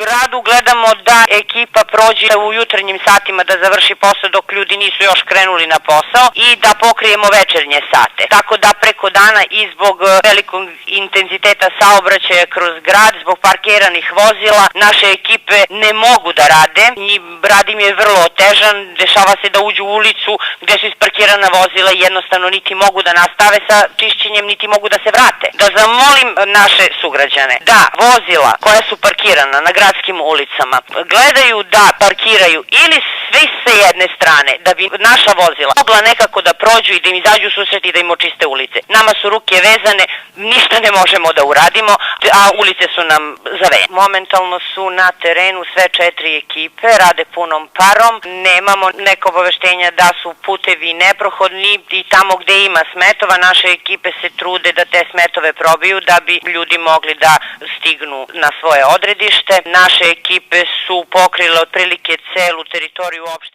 gradu gledamo da ekipa prođe u jutarnjim satima da završi posao dok ljudi nisu još krenuli na posao i da pokrijemo večernje sate. Tako da preko dana i zbog velikog intenziteta saobraćaja kroz grad, zbog parkiranih vozila, naše ekipe ne mogu da rade. Rad im je vrlo otežan, dešava se da uđu u ulicu gde su isparkirana vozila i jednostavno niti mogu da nastave sa čišćenjem, niti mogu da se vrate. Da zamolim naše sugrađane da vozila koja su parkirana na gradskim ulicama gledaju da parkiraju ili svi sa jedne strane, da bi naša vozila mogla nekako da prođu i da im izađu u susret i da im očiste ulice. Nama su ruke vezane, ništa ne možemo da uradimo, a ulice su nam zavejene. Momentalno su na terenu sve 4 ekipe, rade punom parom, nemamo neko obaveštenja da su putevi neprohodni i tamo gde ima smetova, naše ekipe se trude da te smetove probiju da bi ljudi mogli da stignu na svoje odredište. Naše ekipe su pokrile otprilike celu teritoriju opštine.